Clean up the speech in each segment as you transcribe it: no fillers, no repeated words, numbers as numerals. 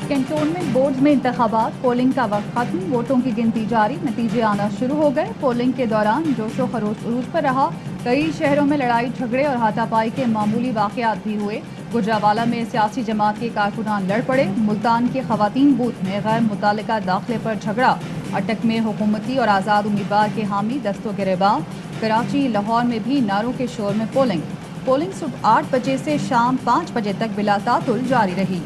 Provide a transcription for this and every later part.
Cantonment board में इंतखाबात, polling का वक्त खत्म, वोटों की गिनती जारी, नतीजे आना शुरू हो गए। पोलिंग के दौरान जोशो खरोश उरूज पर रहा। कई शहरों में लड़ाई झगड़े और हाथापाई के मामूली वाकयात भी हुए। गुजरावाला में सियासी जमात के कारकुनान लड़ पड़े। मुल्तान के खवातीन बूथ में गैर मुतल्लिका दाखिले पर झगड़ा। अटक में हुकूमती और आज़ाद उम्मीदवार के हामी दस्तों गिरबान। कराची, लाहौर में भी नारों के शोर में पोलिंग सुबह 8 बजे से शाम 5 बजे तक बिला तातुल जारी रही।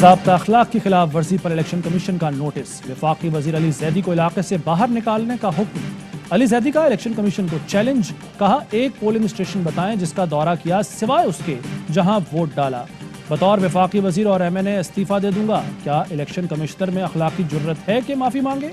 ज़ाब्ता अखलाक की खिलाफ वर्जी पर इलेक्शन कमीशन का नोटिस। वफाकी वजीर अली जैदी को इलाके से बाहर निकालने का हुक्म। अली जैदी का इलेक्शन कमीशन को चैलेंज, कहा एक पोलिंग स्टेशन बताएं जिसका दौरा किया सिवाय उसके जहां वोट डाला। बतौर वफाकी वजीर और MNA इस्तीफा दे दूंगा। क्या इलेक्शन कमिश्नर में अखलाकी जुर्रत है कि माफी मांगे?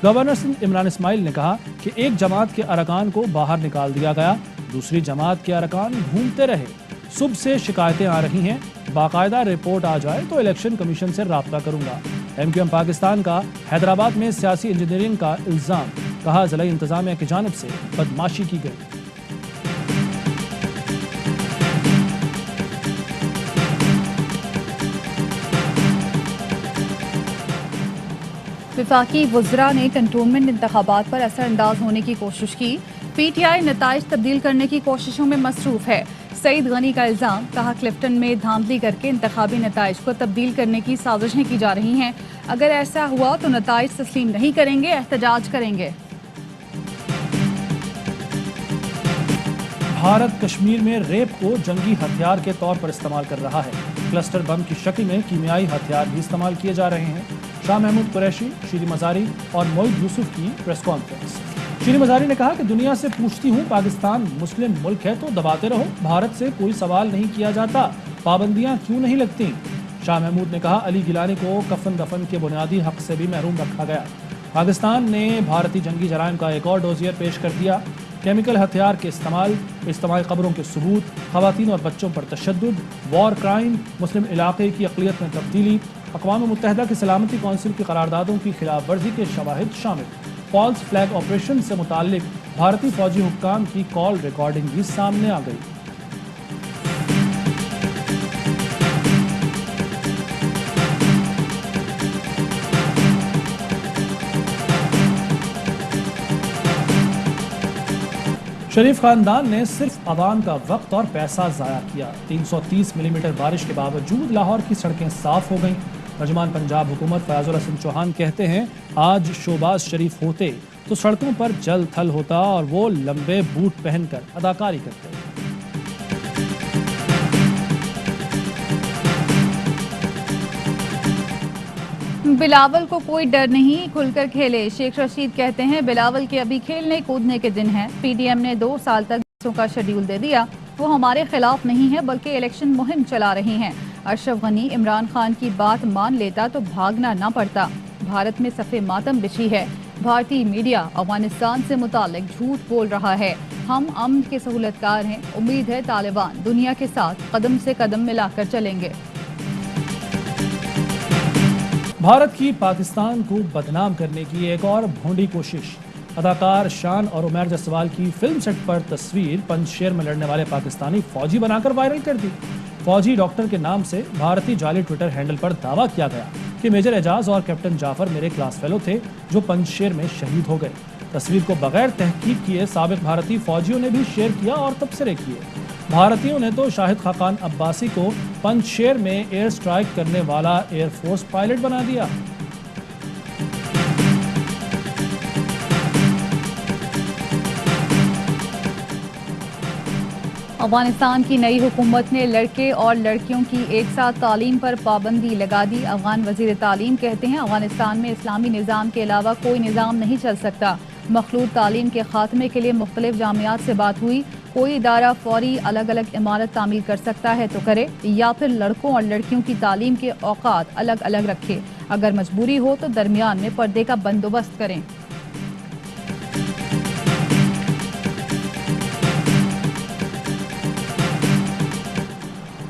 गवर्नर सिंध इमरान इस्माइल ने कहा कि एक जमात के अरकान को बाहर निकाल दिया गया, दूसरी जमात के अरकान घूमते रहे। सुबह से शिकायतें आ रही हैं, बाकायदा रिपोर्ट आ जाए तो इलेक्शन कमीशन से राब्ता करूंगा। MQM पाकिस्तान का हैदराबाद में सियासी इंजीनियरिंग का इल्जाम, कहा ज़िला इंतजामिया की जानिब से बदमाशी की गई। वफाकी वज़रा ने कंटोनमेंट इंतखाबात पर असरअंदाज होने की कोशिश की। PTI नताइज तब्दील करने की कोशिशों में मसरूफ है। सईद गनी का इल्जाम, कहा क्लिफ्टन में धांधली करके इंतखाबी नताइज को तब्दील करने की साजिशें की जा रही हैं। अगर ऐसा हुआ तो नताइज तस्लीम नहीं करेंगे, एहतजाज करेंगे। भारत कश्मीर में रेप को जंगी हथियार के तौर पर इस्तेमाल कर रहा है। क्लस्टर बम की शक्ल में कीमियाई हथियार भी इस्तेमाल किए जा रहे हैं। शाह महमूद कुरैशी, शीरी मज़ारी और मोईद यूसुफ की प्रेस कॉन्फ्रेंस। शीरी मज़ारी ने कहा कि दुनिया से पूछती हूँ, पाकिस्तान मुस्लिम मुल्क है तो दबाते रहो, भारत से कोई सवाल नहीं किया जाता, पाबंदियाँ क्यों नहीं लगती। शाह महमूद ने कहा अली गिलानी को कफन दफन के बुनियादी हक से भी महरूम रखा गया। पाकिस्तान ने भारतीय जंगी जराइम का एक और डोजियर पेश कर दिया। केमिकल हथियार के इस्तेमाल कब्रों के सबूत, खवातीन और बच्चों पर तशद्दुद, वॉर क्राइम, मुस्लिम इलाके की अक़लियत में तब्दीली, अक़वाम मुत्तहिदा की सलामती कौंसिल की करारदादों की खिलाफ वर्जी के शवाहिद शामिल। फॉल्स फ्लैग ऑपरेशन से मुताल्लिक भारतीय फौजी हुक्काम की कॉल रिकॉर्डिंग भी सामने आ गई। शरीफ खानदान ने सिर्फ अवाम का वक्त और पैसा ज़ाया किया। 330 मिलीमीटर बारिश के बावजूद लाहौर की सड़कें साफ हो गईं। तर्जुमान पंजाब हुकूमत फयाजुल हसन चौहान कहते हैं आज शोबाज शरीफ होते तो सड़कों पर जल थल होता और वो लंबे बूट पहनकर अदाकारी करते। बिलावल को कोई डर नहीं, खुलकर खेले। शेख रशीद कहते हैं बिलावल के अभी खेलने कूदने के दिन हैं। PDM ने 2 साल तक बच्चों का शेड्यूल दे दिया। वो हमारे खिलाफ नहीं है बल्कि इलेक्शन मुहिम चला रही हैं। अशरफ गनी इमरान खान की बात मान लेता तो भागना ना पड़ता। भारत में सफ़े मातम बिछी है। भारतीय मीडिया अफगानिस्तान से मुतालिक झूठ बोल रहा है। हम अमन के सहूलतकार हैं। उम्मीद है तालिबान दुनिया के साथ कदम से कदम मिलाकर चलेंगे। भारत की पाकिस्तान को बदनाम करने की एक और भोंडी कोशिश। अदाकार शान और उमैर जसवाल की फिल्म सेट पर तस्वीर पंजशेर में लड़ने वाले पाकिस्तानी फौजी बनाकर वायरल कर दी। फौजी डॉक्टर के नाम से भारतीय जाली ट्विटर हैंडल पर दावा किया गया कि मेजर एजाज और कैप्टन जाफर मेरे क्लास फेलो थे जो पंजशेर में शहीद हो गए। तस्वीर को बगैर तहकीक किए साबिक भारतीय फौजियों ने भी शेयर किया और तबसरे किए। भारतीयों ने तो शाहिद खाकान अब्बासी को पंजशेर में एयर स्ट्राइक करने वाला एयरफोर्स पायलट बना दिया। अफगानिस्तान की नई हुकूमत ने लड़के और लड़कियों की एक साथ तालीम पर पाबंदी लगा दी। अफगान वजीर तालीम कहते हैं अफगानिस्तान में इस्लामी निज़ाम के अलावा कोई निज़ाम नहीं चल सकता। मखलूत तालीम के खात्मे के लिए मुख्तलिफ जामियात से बात हुई। कोई इदारा फौरी अलग अलग इमारत तामील कर सकता है तो करे, या फिर लड़कों और लड़कियों की तालीम के औकात अलग अलग रखे। अगर मजबूरी हो तो दरमियान में पर्दे का बंदोबस्त करें।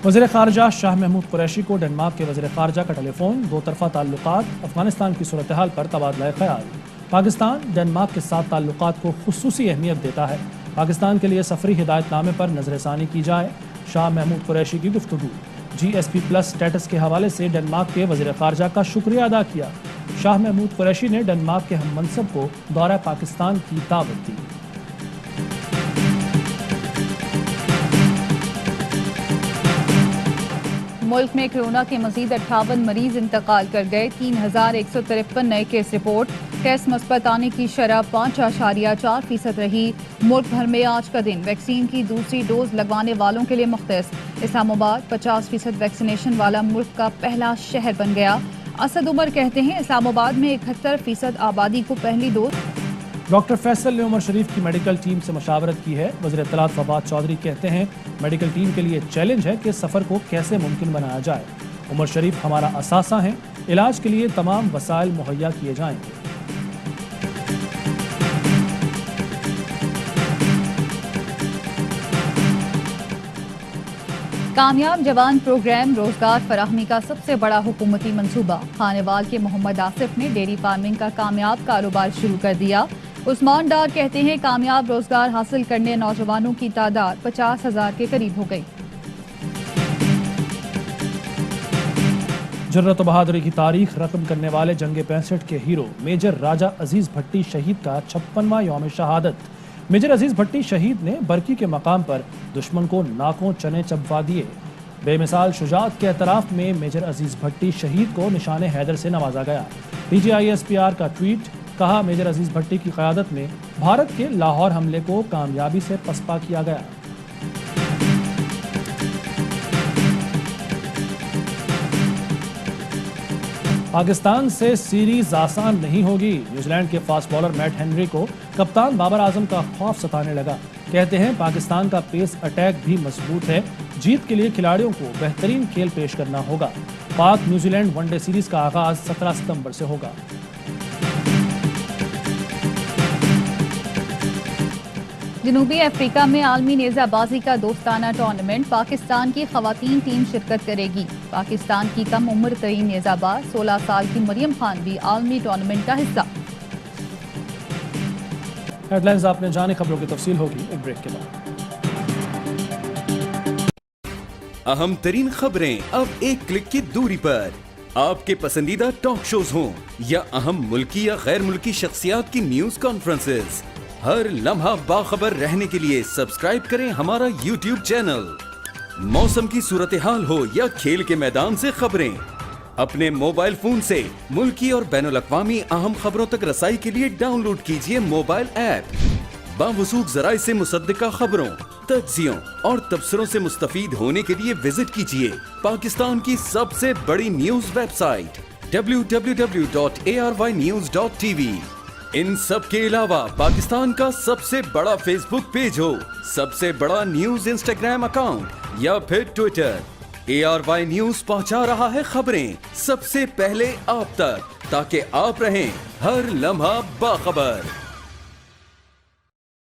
वज़ीर ख़ारजा शाह महमूद कुरैशी को डेनमार्क के वज़ीर ख़ारजा का टेलीफोन। दो तरफ़ा ताल्लुकात, अफ़गानिस्तान की सूरत हाल पर तबादला ख़याल। पाकिस्तान डेनमार्क के साथ ताल्लुकात को खुसूसी अहमियत देता है। पाकिस्तान के लिए सफरी हिदायतनामे पर नज़रसानी की जाए। शाह महमूद कुरैशी की गुफ्तगू। GSP+ स्टेटस के हवाले से डेनमार्क के वज़ीर ख़ारजा का शुक्रिया अदा किया। शाह महमूद कुरैशी ने डेनमार्क के हम मनसब को दौरा पाकिस्तान की दावत दी। मुल्क में कोरोना के मजीद 58 मरीज इंतकाल कर गए। 3153 नए केस रिपोर्ट। टेस्ट मुस्बत आने की शरह 5.4% रही। मुल्क भर में आज का दिन वैक्सीन की दूसरी डोज लगवाने वालों के लिए मुख्तस। इस्लामाबाद 50% वैक्सीनेशन वाला मुल्क का पहला शहर बन गया। असद उमर कहते हैं इस्लामाबाद में 71% आबादी को पहली डोज। डॉक्टर फैसल ने उमर शरीफ की मेडिकल टीम से मशावरत की है। वज़ीर इत्तलात फवाद चौधरी कहते हैं मेडिकल टीम के लिए चैलेंज है कि सफ़र को कैसे मुमकिन बनाया जाए। उमर शरीफ हमारा असासा है, इलाज के लिए तमाम वसाइल मुहैया किए जाएंगे। कामयाब जवान प्रोग्राम रोजगार फराहमी का सबसे बड़ा हुकूमती मंसूबा। खानेवाल के मोहम्मद आसिफ ने डेयरी फार्मिंग का कामयाब कारोबार शुरू कर दिया। उस्मान डार कहते हैं कामयाब रोजगार हासिल करने नौजवानों की तादाद 50,000 के करीब हो गई। जुर्रत व बहादुरी की तारीख रकम करने वाले जंग 65 के हीरो मेजर राजा अजीज भट्टी शहीद का 56वां यौम शहादत। मेजर अजीज भट्टी शहीद ने बरकी के मकाम पर दुश्मन को नाकों चने चबवा दिए। बेमिसाल शुजाअत के एतराफ में मेजर अजीज भट्टी शहीद को निशान हैदर से नवाजा गया। PGISPR का ट्वीट, कहा मेजर अजीज भट्टी की क़यादत में भारत के लाहौर हमले को कामयाबी से पसपा किया गया। पाकिस्तान से सीरीज आसान नहीं होगी। न्यूजीलैंड के फास्ट बॉलर मैट हेनरी को कप्तान बाबर आजम का खौफ सताने लगा। कहते हैं पाकिस्तान का पेस अटैक भी मजबूत है। जीत के लिए खिलाड़ियों को बेहतरीन खेल पेश करना होगा। पाक न्यूजीलैंड वनडे सीरीज का आगाज 17 सितंबर से होगा। जनूबी अफ्रीका में आलमी नेज़ाबाजी का दोस्ताना टूर्नामेंट। पाकिस्तान की खवातीन टीम शिरकत करेगी। पाकिस्तान की कम उम्र तरीन नेज़ाबाज 16 साल की मरियम खान भी आलमी टूर्नामेंट का हिस्सा। हेडलाइंस आपने जाने, खबरों की तफसील होगी एक ब्रेक के बाद। अहम तरीन खबरें अब एक क्लिक की दूरी पर। आपके पसंदीदा टॉक शोज हों या अहम मुल्की या गैर मुल्की शख्सियात की न्यूज कॉन्फ्रेंसेस, हर लम्हा बाखबर रहने के लिए सब्सक्राइब करें हमारा YouTube चैनल। मौसम की सूरत हाल हो या खेल के मैदान से खबरें, अपने मोबाइल फोन से मुल्की और बैनुल-अक़वामी अहम खबरों तक रसाई के लिए डाउनलोड कीजिए मोबाइल ऐप। बावसूख ज़राए से मुसद्दिका खबरों, तज्ज़ियों और तबसरों से मुस्तफीद होने के लिए विजिट कीजिए पाकिस्तान की सबसे बड़ी न्यूज वेबसाइट www.arYnews.tv। इन सब के अलावा पाकिस्तान का सबसे बड़ा फेसबुक पेज हो, सबसे बड़ा न्यूज इंस्टाग्राम अकाउंट या फिर ट्विटर, ARY न्यूज पहुंचा रहा है खबरें सबसे पहले आप तक, ताकि आप रहें हर लम्हा बाखबर।